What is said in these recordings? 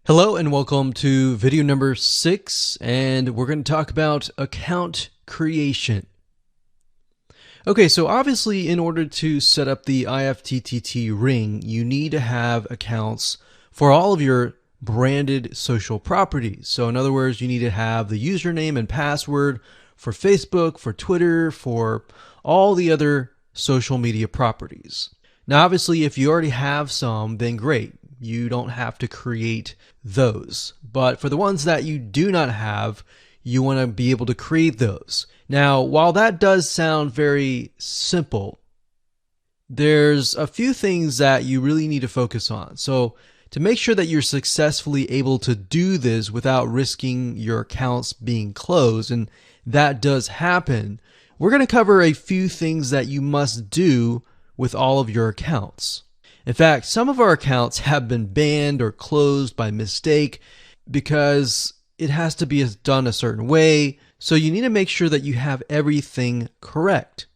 Hello and welcome to video number 6, and we're going to talk about account creation. Okay, so obviously in order to set up the IFTTT ring, you need to have accounts for all of your branded social properties. So in other words, you need to have the username and password for Facebook, for Twitter, for all the other social media properties. Now, obviously, if you already have some, then great. You don't have to create those. But for the ones that you do not have, you want to be able to create those. Now, while that does sound very simple, there's a few things that you really need to focus on. So to make sure that you're successfully able to do this without risking your accounts being closed, and that does happen, we're going to cover a few things that you must do with all of your accounts. In fact, some of our accounts have been banned or closed by mistake because it has to be done a certain way. So you need to make sure that you have everything correct.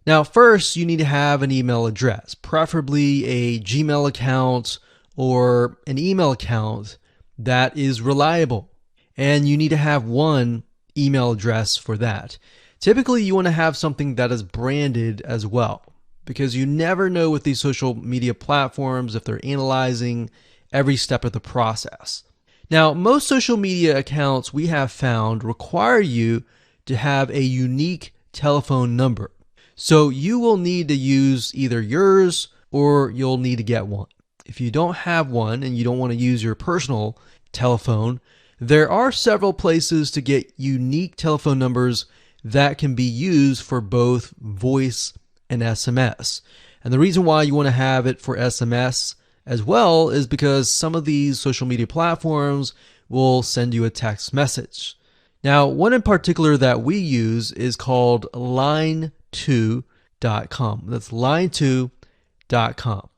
Now, first, you need to have an email address, preferably a Gmail account or an email account that is reliable. And you need to have one email address for that. Typically, you want to have something that is branded as well, because you never know with these social media platforms if they're analyzing every step of the process. Now, most social media accounts we have found require you to have a unique telephone number. So you will need to use either yours or you'll need to get one. If you don't have one and you don't want to use your personal telephone, there are several places to get unique telephone numbers that can be used for both voice and SMS. And the reason why you want to have it for SMS as well is because some of these social media platforms will send you a text message. Now, one in particular that we use is called line2.com. That's line2.com.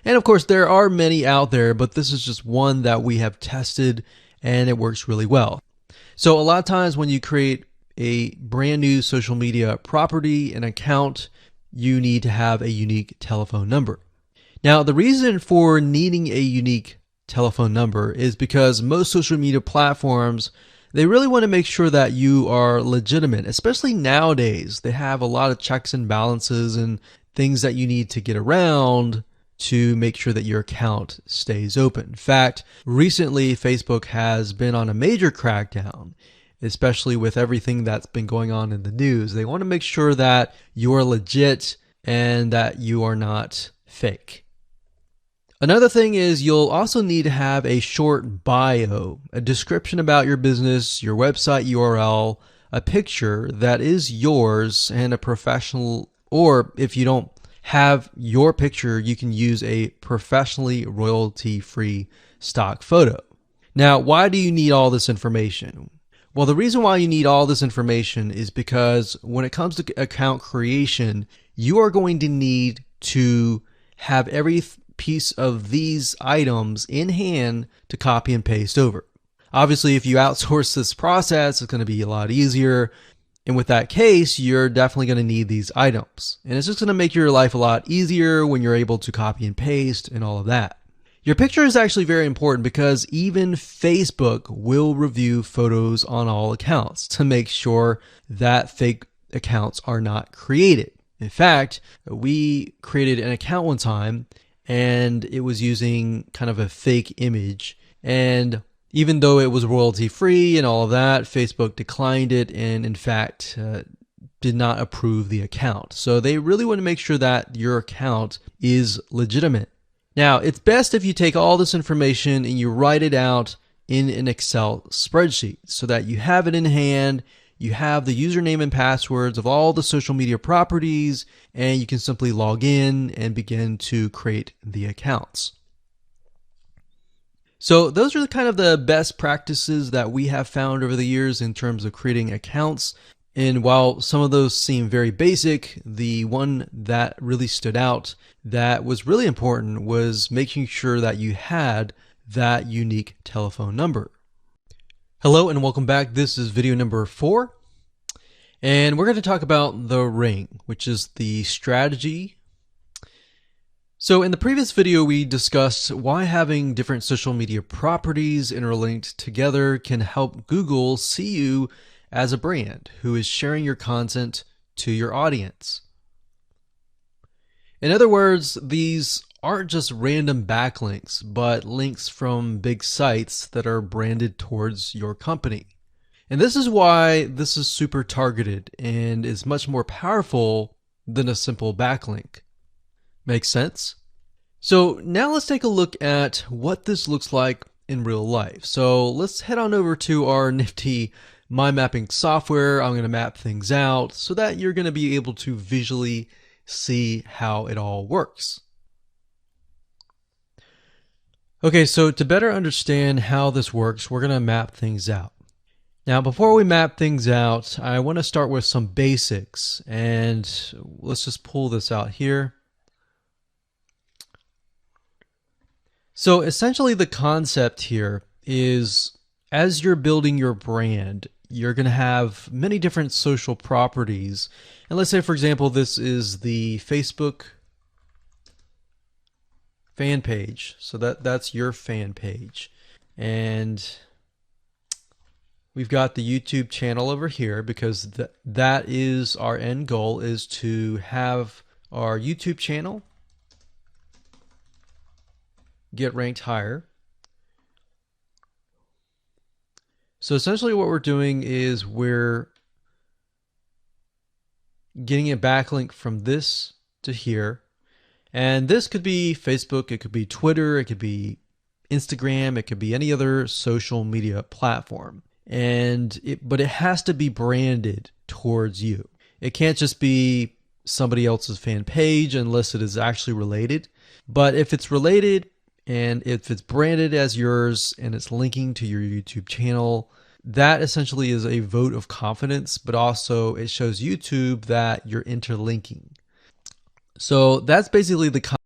And of course, there are many out there, but this is just one that we have tested and it works really well. So a lot of times when you create a brand new social media property, an account, you need to have a unique telephone number. Now, the reason for needing a unique telephone number is because most social media platforms, they really want to make sure that you are legitimate, especially nowadays. They have a lot of checks and balances and things that you need to get around to make sure that your account stays open. In fact, recently Facebook has been on a major crackdown, especially with everything that's been going on in the news. They want to make sure that you are legit and that you are not fake. Another thing is you'll also need to have a short bio, a description about your business, your website URL, a picture that is yours, and a professional, or if you don't have your picture, you can use a professionally royalty-free stock photo. Now, why do you need all this information? Well, the reason why you need all this information is because when it comes to account creation, you are going to need to have every piece of these items in hand to copy and paste over. Obviously, if you outsource this process, it's going to be a lot easier. And with that case, you're definitely going to need these items. And it's just going to make your life a lot easier when you're able to copy and paste and all of that. Your picture is actually very important because even Facebook will review photos on all accounts to make sure that fake accounts are not created. In fact, we created an account one time and it was using kind of a fake image. And even though it was royalty free and all of that, Facebook declined it and in fact did not approve the account. So they really want to make sure that your account is legitimate. Now, it's best if you take all this information and you write it out in an Excel spreadsheet so that you have it in hand, you have the username and passwords of all the social media properties, and you can simply log in and begin to create the accounts. So those are kind of the best practices that we have found over the years in terms of creating accounts. And while some of those seem very basic, the one that really stood out that was really important was making sure that you had that unique telephone number. Hello and welcome back. This is video number 4. And we're going to talk about the ring, which is the strategy So in the previous video, we discussed why having different social media properties interlinked together can help Google see you as a brand who is sharing your content to your audience. In other words, these aren't just random backlinks, but links from big sites that are branded towards your company. And this is why this is super targeted and is much more powerful than a simple backlink. Makes sense? So now let's take a look at what this looks like in real life. So let's head on over to our nifty mind mapping software. I'm going to map things out so that you're going to be able to visually see how it all works. Okay, so to better understand how this works, we're going to map things out. Now, before we map things out, I want to start with some basics, and let's just pull this out here. So essentially the concept here is, as you're building your brand, you're going to have many different social properties. And let's say, for example, this is the Facebook fan page. So that's your fan page. And we've got the YouTube channel over here because that is our end goal, is to have our YouTube channel get ranked higher. So essentially what we're doing is we're getting a backlink from this to here. And this could be Facebook, it could be Twitter, it could be Instagram, it could be any other social media platform. But it has to be branded towards you. It can't just be somebody else's fan page unless it is actually related. But if it's related, and if it's branded as yours and it's linking to your YouTube channel, that essentially is a vote of confidence, but also it shows YouTube that you're interlinking. So that's basically the